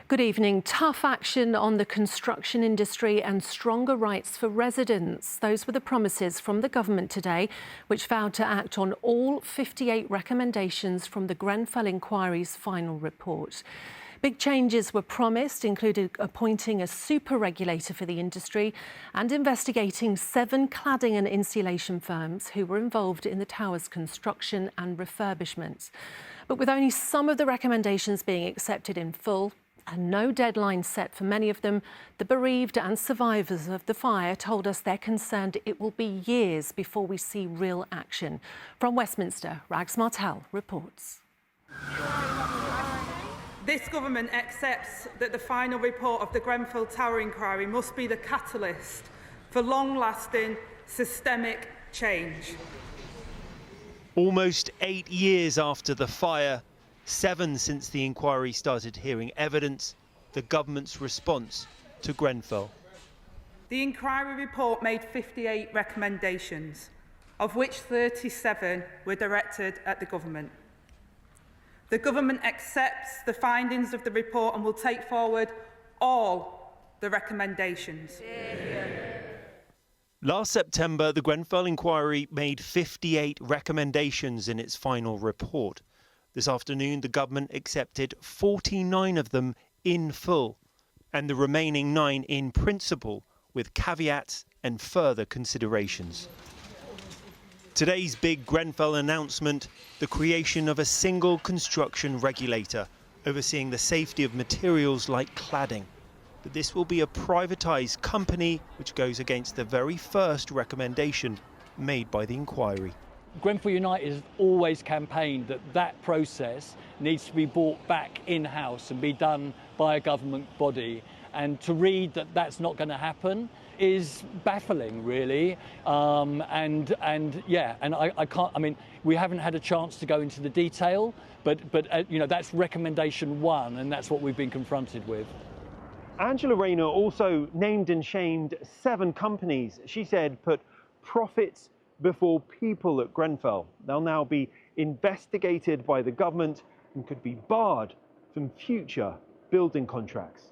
Good evening. Tough action on the construction industry and stronger rights for residents. Those were the promises from the government today, which vowed to act on all 58 recommendations from the Grenfell Inquiry's final report. Big changes were promised, including appointing a super-regulator for the industry and investigating 7 cladding and insulation firms who were involved in the tower's construction and refurbishment. But with only some of the recommendations being accepted in full and no deadline set for many of them, the bereaved and survivors of the fire told us they're concerned it will be years before we see real action. From Westminster, Rags Martel reports. This government accepts that the final report of the Grenfell Tower Inquiry must be the catalyst for long-lasting, systemic change. Almost 8 years after the fire, 7 since the inquiry started hearing evidence, the government's response to Grenfell. The inquiry report made 58 recommendations, of which 37 were directed at the government. The government accepts the findings of the report and will take forward all the recommendations. Last September, the Grenfell Inquiry made 58 recommendations in its final report. This afternoon, the government accepted 49 of them in full, and the remaining 9 in principle, with caveats and further considerations. Today's big Grenfell announcement, the creation of a single construction regulator overseeing the safety of materials like cladding. But this will be a privatised company, which goes against the very first recommendation made by the inquiry. Grenfell United has always campaigned that that process needs to be brought back in-house and be done by a government body. And to read that that's not going to happen is baffling, really. I can't. I mean, we haven't had a chance to go into the detail, but you know, that's recommendation 1, and that's what we've been confronted with. Angela Rayner also named and shamed 7 companies she said put profits before people at Grenfell. They'll now be investigated by the government and could be barred from future building contracts.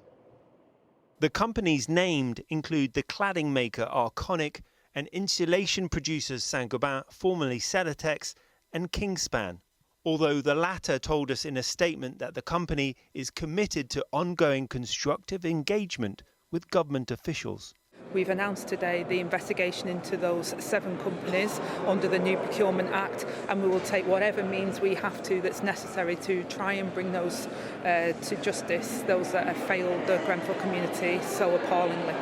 The companies named include the cladding maker Arconic and insulation producers Saint-Gobain, formerly Celotex, and Kingspan. Although the latter told us in a statement that the company is committed to ongoing constructive engagement with government officials. We've announced today the investigation into those 7 companies under the new Procurement Act, and we will take whatever means we have to that's necessary to try and bring those to justice, those that have failed the Grenfell community so appallingly.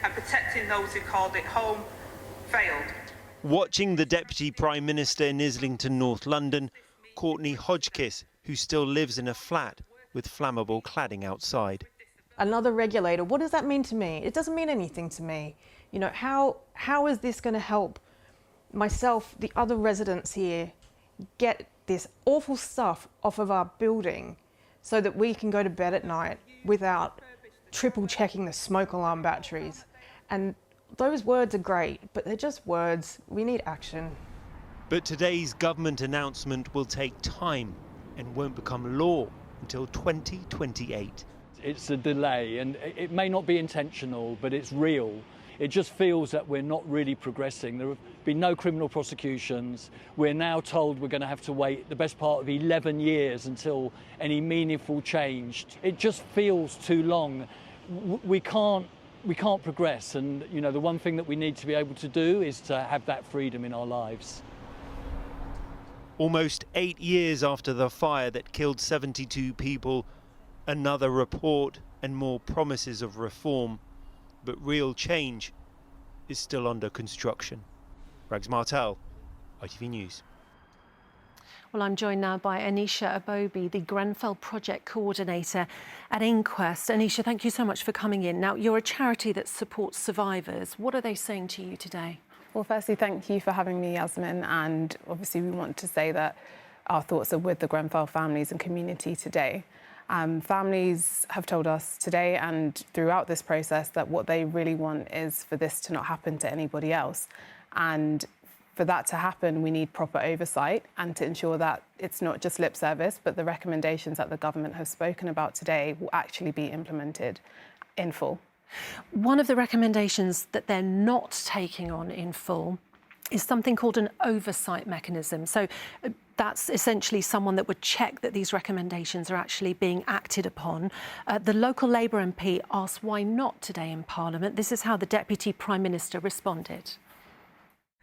And protecting those who called it home failed. Watching the Deputy Prime Minister in Islington, North London, Courtney Hodgkiss, who still lives in a flat with flammable cladding outside. Another regulator, what does that mean to me? It doesn't mean anything to me. You know, how is this going to help myself, the other residents here, get this awful stuff off of our building so that we can go to bed at night without triple checking the smoke alarm batteries? And those words are great, but they're just words. We need action. But today's government announcement will take time and won't become law until 2028. It's a delay, and it may not be intentional, but it's real. It just feels that we're not really progressing. There have been no criminal prosecutions. We're now told we're going to have to wait the best part of 11 years until any meaningful change. It just feels too long. We can't progress, and you know, the one thing that we need to be able to do is to have that freedom in our lives. Almost 8 years after the fire that killed 72 people, another report and more promises of reform, but real change is still under construction. Rags Martel, ITV News. Well, I'm joined now by Aniesha Obuobie, the Grenfell Project Coordinator at Inquest. Aniesha, thank you so much for coming in. Now, you're a charity that supports survivors. What are they saying to you today? Well, firstly, thank you for having me, Yasmin. And obviously, we want to say that our thoughts are with the Grenfell families and community today. Families have told us today and throughout this process that what they really want is for this to not happen to anybody else. And for that to happen, we need proper oversight and to ensure that it's not just lip service, but the recommendations that the government have spoken about today will actually be implemented in full. One of the recommendations that they're not taking on in full is something called an oversight mechanism. So that's essentially someone that would check that these recommendations are actually being acted upon. The local Labour MP asked why not today in Parliament. This is how the Deputy Prime Minister responded.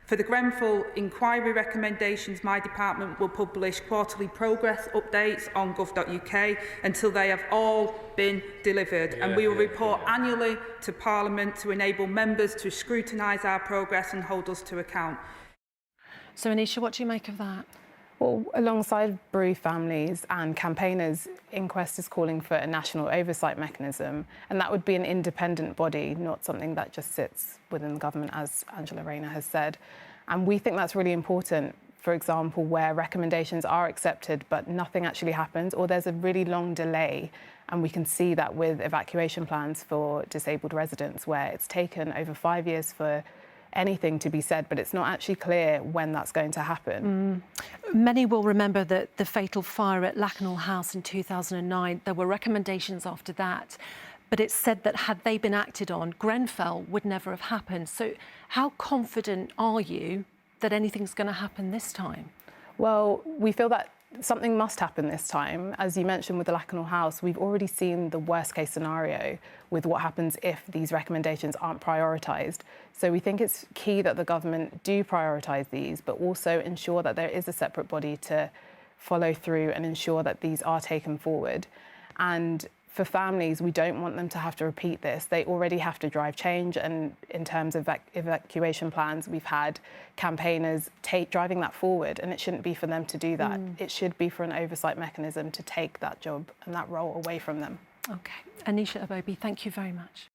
For the Grenfell Inquiry recommendations, my department will publish quarterly progress updates on gov.uk until they have all been delivered, and we will report annually to Parliament to enable members to scrutinise our progress and hold us to account. So, Aniesha, what do you make of that? Well, alongside bereaved families and campaigners, Inquest is calling for a national oversight mechanism, and that would be an independent body, not something that just sits within the government, as Angela Rayner has said. And we think that's really important, for example, where recommendations are accepted but nothing actually happens, or there's a really long delay. And we can see that with evacuation plans for disabled residents, where it's taken over 5 years for anything to be said, but it's not actually clear when that's going to happen. Many will remember that the fatal fire at Lakanal House in 2009, there were recommendations after that, but it's said that had they been acted on, Grenfell would never have happened. So how confident are you that anything's going to happen this time? Well, we feel that something must happen this time. As you mentioned with the Lakanal House, we've already seen the worst case scenario with what happens if these recommendations aren't prioritised. So we think it's key that the government do prioritise these, but also ensure that there is a separate body to follow through and ensure that these are taken forward. And for families, we don't want them to have to repeat this. They already have to drive change, and in terms of evacuation plans, we've had campaigners driving that forward, and it shouldn't be for them to do that. It should be for an oversight mechanism to take that job and that role away from them. OK. Aniesha Obuobie, thank you very much.